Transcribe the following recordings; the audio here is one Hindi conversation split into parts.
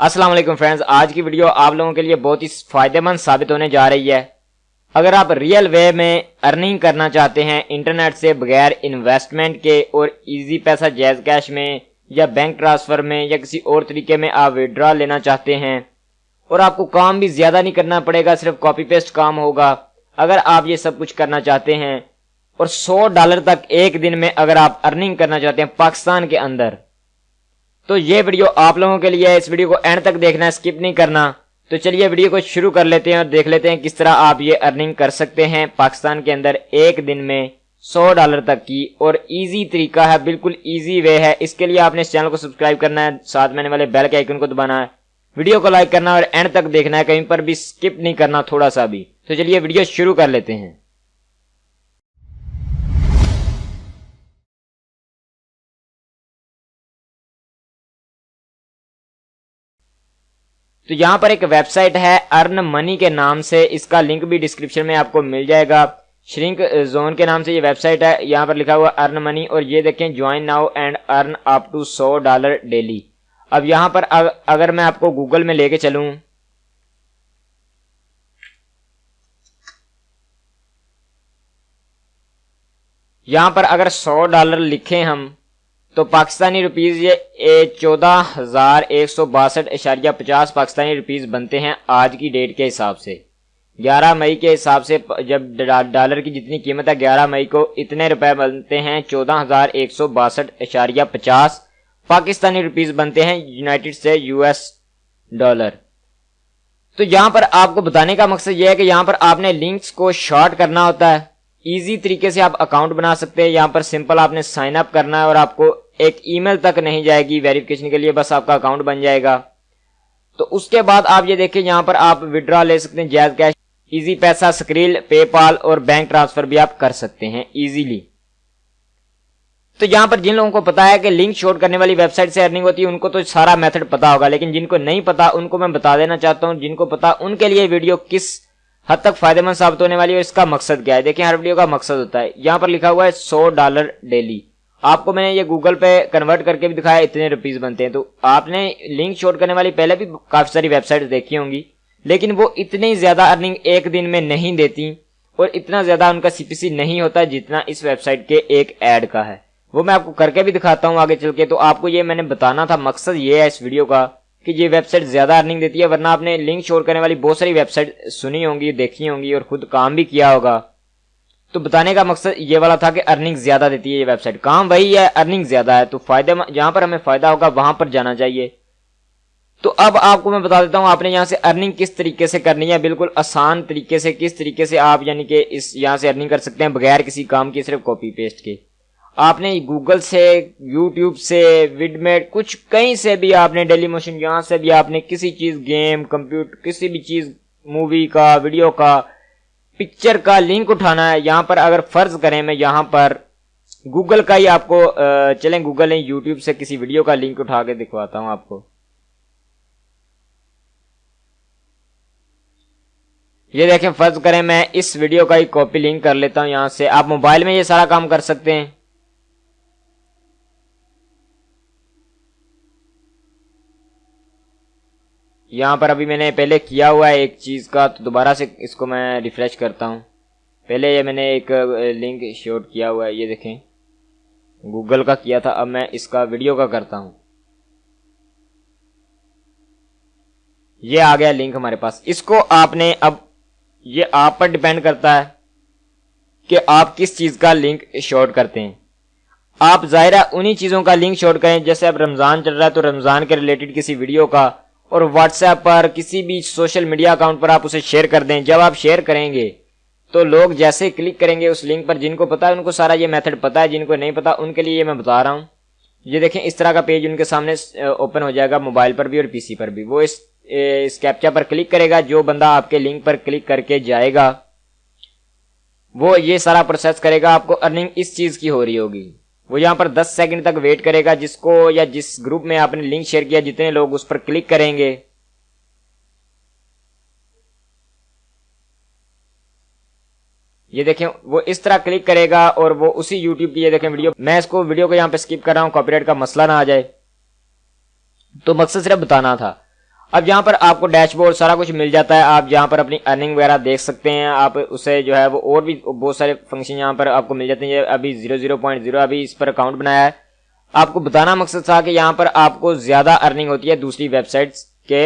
अस्सलाम वालेकुम फ्रेंड्स, आज की वीडियो आप लोगों के लिए बहुत ही फायदेमंद साबित होने जा रही है। अगर आप रियल वे में अर्निंग करना चाहते हैं इंटरनेट से बगैर इन्वेस्टमेंट के और इजी पैसा जैज कैश में या बैंक ट्रांसफर में या किसी और तरीके में आप विड्रॉ लेना चाहते हैं और आपको काम भी ज्यादा नहीं करना पड़ेगा, सिर्फ कॉपी पेस्ट काम होगा। अगर आप ये सब कुछ करना चाहते हैं और $100 तक एक दिन में अगर आप अर्निंग करना चाहते हैं पाकिस्तान के अंदर, तो ये वीडियो आप लोगों के लिए है। इस वीडियो को एंड तक देखना है, स्किप नहीं करना। तो चलिए वीडियो को शुरू कर लेते हैं और देख लेते हैं किस तरह आप ये अर्निंग कर सकते हैं पाकिस्तान के अंदर एक दिन में $100 तक की। और इजी तरीका है, बिल्कुल इजी वे है। इसके लिए आपने इस चैनल को सब्सक्राइब करना है, साथ में आने वाले बेल के आइकन को दबाना है, वीडियो को लाइक करना और एंड तक देखना है, कहीं पर भी स्किप नहीं करना थोड़ा सा भी। तो चलिए वीडियो शुरू कर लेते हैं। तो यहाँ पर एक वेबसाइट है अर्न मनी के नाम से, इसका लिंक भी डिस्क्रिप्शन में आपको मिल जाएगा। श्रिंक जोन के नाम से ये वेबसाइट है। यहाँ पर लिखा हुआ अर्न मनी और ये देखें join now and earn up to $100 daily. अब यहाँ पर अगर मैं आपको गूगल में लेके चलूं, यहाँ पर अगर $100 लिखें हम तो पाकिस्तानी रुपीज ये 14,162.50 पाकिस्तानी रुपीज बनते हैं आज की डेट के हिसाब से। 11 मई के हिसाब से जब डॉलर की जितनी कीमत है 11 मई को इतने रुपए बनते हैं 14,162.50 पाकिस्तानी रुपीज बनते हैं यूनाइटेड से US डॉलर। तो यहाँ पर आपको बताने का मकसद यह है कि यहाँ पर आपने लिंक्स को शॉर्ट करना होता है। इजी तरीके से आप अकाउंट बना सकते हैं। यहाँ पर सिंपल आपने साइन अप करना है और आपको एक ईमेल तक नहीं जाएगी वेरिफिकेशन के लिए, बस आपका अकाउंट बन जाएगा। तो उसके बाद आप ये देखिए यहाँ पर आप विड्रॉ ले सकते हैं, जैज कैश, इजी पैसा, स्क्रिल, पेपाल और बैंक ट्रांसफर भी आप कर सकते हैं इजीली। तो यहाँ पर जिन लोगों को पता है कि लिंक शॉर्ट करने वाली वेबसाइट से अर्निंग होती है उनको तो सारा मेथड पता होगा, लेकिन जिनको नहीं पता उनको मैं बता देना चाहता हूँ। जिनको पता उनके लिए वीडियो किस हद तक फायदेमंद साबित होने वाली है, इसका मकसद क्या है। देखिए हर वीडियो का मकसद होता है। यहाँ पर लिखा हुआ है $100 डेली। आपको मैंने ये गूगल पे कन्वर्ट करके भी दिखाया, इतने रुपीस बनते हैं। तो आपने लिंक शॉर्ट करने वाली पहले भी काफी सारी वेबसाइट देखी होंगी, लेकिन वो इतनी ज्यादा अर्निंग एक दिन में नहीं देती और इतना ज्यादा उनका CPC नहीं होता जितना इस वेबसाइट के एक ऐड का है। वो मैं आपको करके भी दिखाता हूँ आगे चल के। तो आपको ये मैंने बताना था, मकसद ये है इस वीडियो का कि ये वेबसाइट ज्यादा अर्निंग देती है। वरना आपने लिंक शॉर्ट करने वाली बहुत सारी वेबसाइट सुनी होंगी, देखी होंगी और खुद काम भी किया होगा। तो बताने का मकसद ये वाला था कि अर्निंग ज्यादा देती है ये वेबसाइट। काम वही है, अर्निंग ज्यादा है। तो फायदे जहां पर हमें फायदा होगा वहां पर जाना चाहिए। तो अब आपको मैं बता देता हूं आपने यहां से अर्निंग किस तरीके से करनी है, बिल्कुल आसान तरीके से। किस तरीके से आप यानी कि इस यहां से अर्निंग कर सकते हैं बगैर किसी काम की, सिर्फ कॉपी पेस्ट के। आपने गूगल से, यूट्यूब से, विडमेट, कुछ कहीं से भी आपने, डेली मोशन, यहां से भी आपने किसी चीज, गेम, कंप्यूटर, किसी भी चीज, मूवी का, वीडियो का, पिक्चर का लिंक उठाना है। यहां पर अगर फर्ज करें मैं यहां पर गूगल का ही आपको चलें गूगल नहीं, यूट्यूब से किसी वीडियो का लिंक उठा के दिखवाता हूं आपको। ये देखें, फर्ज करें मैं इस वीडियो का ही कॉपी लिंक कर लेता हूं यहां से। आप मोबाइल में ये सारा काम कर सकते हैं। यहाँ पर अभी मैंने पहले किया हुआ है एक चीज का, तो दोबारा से इसको मैं रिफ्रेश करता हूँ। पहले ये मैंने एक लिंक शॉर्ट किया हुआ है, ये देखें गूगल का किया था। अब मैं इसका वीडियो का करता हूँ। ये आ गया लिंक हमारे पास। इसको आपने, अब ये आप पर डिपेंड करता है कि आप किस चीज का लिंक शॉर्ट करते हैं। आप जाहिर उन्हीं चीजों का लिंक शॉर्ट करें, जैसे अब रमजान चल रहा है तो रमजान के रिलेटेड किसी वीडियो का, और व्हाट्सएप पर, किसी भी सोशल मीडिया अकाउंट पर आप उसे शेयर कर दें। जब आप शेयर करेंगे तो लोग जैसे क्लिक करेंगे उस लिंक पर, जिनको पता है उनको सारा ये मेथड पता है, जिनको नहीं पता उनके लिए ये मैं बता रहा हूँ। ये देखें इस तरह का पेज उनके सामने ओपन हो जाएगा, मोबाइल पर भी और PC पर भी। वो इस कैप्चा पर क्लिक करेगा, जो बंदा आपके लिंक पर क्लिक करके जाएगा वो ये सारा प्रोसेस करेगा। आपको अर्निंग इस चीज की हो रही होगी। वो यहाँ पर 10 सेकंड तक वेट करेगा। जिसको या जिस ग्रुप में आपने लिंक शेयर किया, जितने लोग उस पर क्लिक करेंगे, ये देखें वो इस तरह क्लिक करेगा और वो उसी यूट्यूब की, ये देखें वीडियो, मैं इसको वीडियो को यहाँ पे स्किप कर रहा हूँ कॉपीराइट का मसला ना आ जाए। तो मकसद सिर्फ बताना था। अब यहाँ पर आपको डैशबोर्ड सारा कुछ मिल जाता है, आप यहाँ पर अपनी अर्निंग वगैरह देख सकते हैं। आप उसे जो है वो और भी बहुत सारे फंक्शन यहाँ पर आपको मिल जाते हैं। अभी 00.0 अभी इस पर अकाउंट बनाया है। आपको बताना मकसद था कि यहाँ पर आपको ज्यादा अर्निंग होती है दूसरी वेबसाइट्स के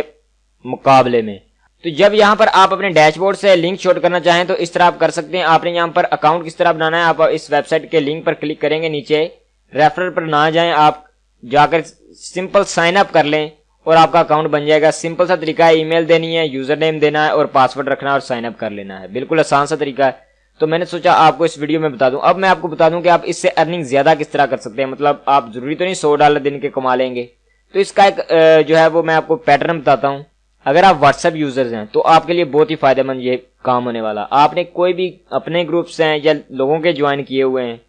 मुकाबले में। तो जब यहाँ पर आप अपने डैशबोर्ड से लिंक शॉर्ट करना चाहें तो इस तरह आप कर सकते हैं। आपने यहाँ पर अकाउंट किस तरह बनाना है, आप इस वेबसाइट के लिंक पर क्लिक करेंगे, नीचे रेफरल पर ना जाएं, आप जाकर सिंपल साइन अप कर लें और आपका अकाउंट बन जाएगा। सिंपल सा तरीका है, ईमेल देनी है, यूजर नेम देना है और पासवर्ड रखना है और साइन अप कर लेना है। बिल्कुल आसान सा तरीका है। तो मैंने सोचा आपको इस वीडियो में बता दूं। अब मैं आपको बता दूं कि आप इससे अर्निंग ज्यादा किस तरह कर सकते हैं। मतलब आप जरूरी तो नहीं $100 दिन के कमा लेंगे। तो इसका एक जो है वो मैं आपको पैटर्न बताता हूं। अगर आप व्हाट्सएप यूजर्स हैं तो आपके लिए बहुत ही फायदेमंद ये काम होने वाला। आपने कोई भी अपने ग्रुप्स हैं या लोगों के ज्वाइन किए हुए हैं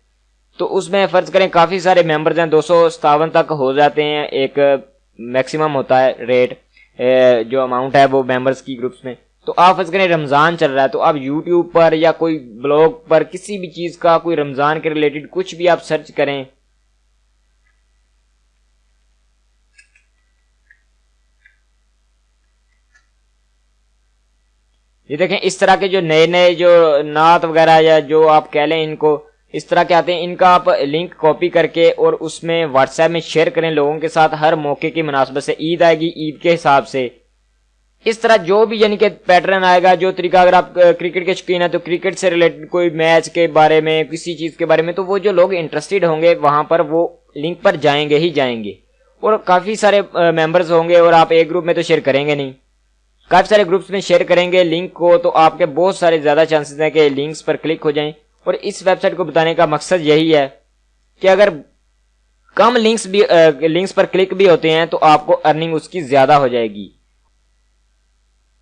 तो उसमें फर्ज करें काफी सारे मेंबर्स हैं, 257 तक हो जाते हैं। एक मैक्सिमम होता है रेट जो अमाउंट है वो मेंबर्स की ग्रुप्स में। तो आप फर्ज करें रमजान चल रहा है तो आप यूट्यूब पर या कोई ब्लॉग पर किसी भी चीज का कोई रमजान के रिलेटेड कुछ भी आप सर्च करें, ये देखें इस तरह के जो नए नए जो नात वगैरह या जो आप कह लें इनको इस तरह के आते हैं, इनका आप लिंक कॉपी करके और उसमें व्हाट्सएप में शेयर करें लोगों के साथ। हर मौके की मुनासबत से ईद आएगी, ईद के हिसाब से इस तरह जो भी यानी कि पैटर्न आएगा, जो तरीका, अगर आप क्रिकेट के शौकीन है तो क्रिकेट से रिलेटेड कोई मैच के बारे में, किसी चीज के बारे में, तो वो जो लोग इंटरेस्टेड होंगे वहां पर वो लिंक पर जाएंगे ही जाएंगे। और काफी सारे मेंबर्स होंगे और आप एक ग्रुप में तो शेयर करेंगे नहीं, काफी सारे ग्रुप्स में शेयर करेंगे लिंक को, तो आपके बहुत सारे ज्यादा चांसेस हैं कि लिंक्स पर क्लिक हो जाएं। और इस वेबसाइट को बताने का मकसद यही है कि अगर कम लिंक्स पर क्लिक भी होते हैं तो आपको अर्निंग उसकी ज्यादा हो जाएगी।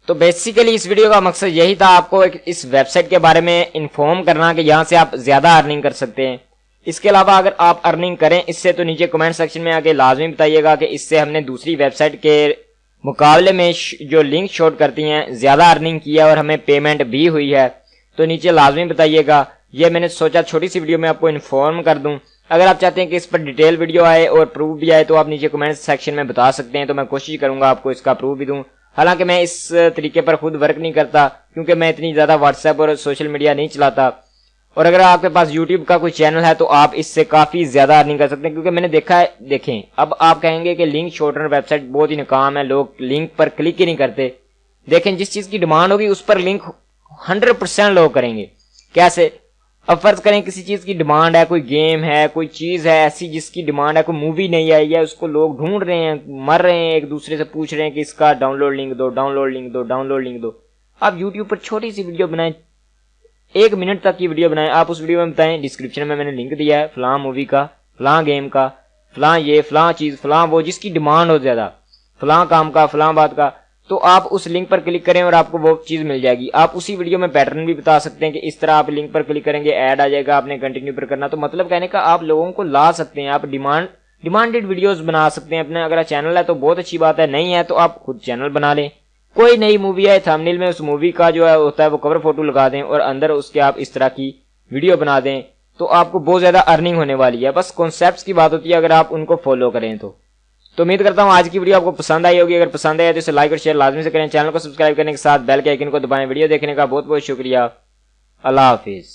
तो बेसिकली इस वीडियो का मकसद यही था, आपको इस वेबसाइट के बारे में इन्फॉर्म करना कि यहां से आप ज्यादा अर्निंग कर सकते हैं। इसके अलावा अगर आप अर्निंग करें इससे तो नीचे कमेंट सेक्शन में आके लाजमी बताइएगा कि इससे हमने दूसरी वेबसाइट के मुकाबले में जो लिंक शॉर्ट करती हैं ज्यादा अर्निंग की है और हमें पेमेंट भी हुई है। तो नीचे लाजमी बताइएगा। ये मैंने सोचा छोटी सी वीडियो में आपको इन्फॉर्म कर दूं। अगर आप चाहते हैं कि इस पर डिटेल वीडियो आए और प्रूफ भी आए तो आप नीचे कमेंट सेक्शन में बता सकते हैं, तो मैं कोशिश करूंगा आपको इसका प्रूफ भी दूं। हालांकि मैं इस तरीके पर खुद वर्क नहीं करता क्योंकि मैं इतनी ज्यादा व्हाट्सएप और सोशल मीडिया नहीं चलाता। और अगर आपके पास यूट्यूब का कोई चैनल है तो आप इससे काफी ज्यादा अर्निंग कर सकते हैं, क्योंकि मैंने देखा है। देखें, अब आप कहेंगे कि लिंक शॉर्टनर वेबसाइट बहुत ही नाकाम है, लोग लिंक पर क्लिक ही नहीं करते। देखें, जिस चीज की डिमांड होगी उस पर लिंक 100% लोग करेंगे। कैसे? अब फर्ज करें किसी चीज की डिमांड है, कोई गेम है, कोई चीज है ऐसी जिसकी डिमांड है, कोई मूवी नहीं आई है, उसको लोग ढूंढ रहे हैं, मर रहे हैं, एक दूसरे से पूछ रहे हैं कि इसका डाउनलोड लिंक दो, डाउनलोड लिंक दो, डाउनलोड लिंक दो। आप यूट्यूब पर छोटी सी वीडियो बनाएं, 1 मिनट तक की वीडियो बनाएं। आप उस वीडियो में बताएं डिस्क्रिप्शन में मैंने लिंक दिया है फलां मूवी का, फलां गेम का, फलां ये, फलां चीज, फलां वो, जिसकी डिमांड हो ज्यादा, फलां काम का, फलां बात का, तो आप उस लिंक पर क्लिक करें और आपको वो चीज मिल जाएगी। आप उसी वीडियो में पैटर्न भी बता सकते हैं कि इस तरह आप लिंक पर क्लिक करेंगे, ऐड आ जाएगा, आपने कंटिन्यू पर करना। तो मतलब कहने का आप लोगों को ला सकते हैं, आप डिमांडेड वीडियोस बना सकते हैं अपने। अगर चैनल है तो बहुत अच्छी बात है, नहीं है तो आप खुद चैनल बना लें। कोई नई मूवी है, थंबनेल में उस मूवी का जो है होता है वो कवर फोटो लगा दें और अंदर उसके आप इस तरह की वीडियो बना दें, तो आपको बहुत ज्यादा अर्निंग होने वाली है। बस कॉन्सेप्ट्स की बात होती है अगर आप उनको फॉलो करें तो। उम्मीद करता हूं आज की वीडियो आपको पसंद आई होगी। अगर पसंद आया तो इसे लाइक और शेयर लाजमी से करें। चैनल को सब्सक्राइब करने के साथ बेल के आइकन को दबाएं। वीडियो देखने का बहुत बहुत शुक्रिया। अल्लाह हाफिज।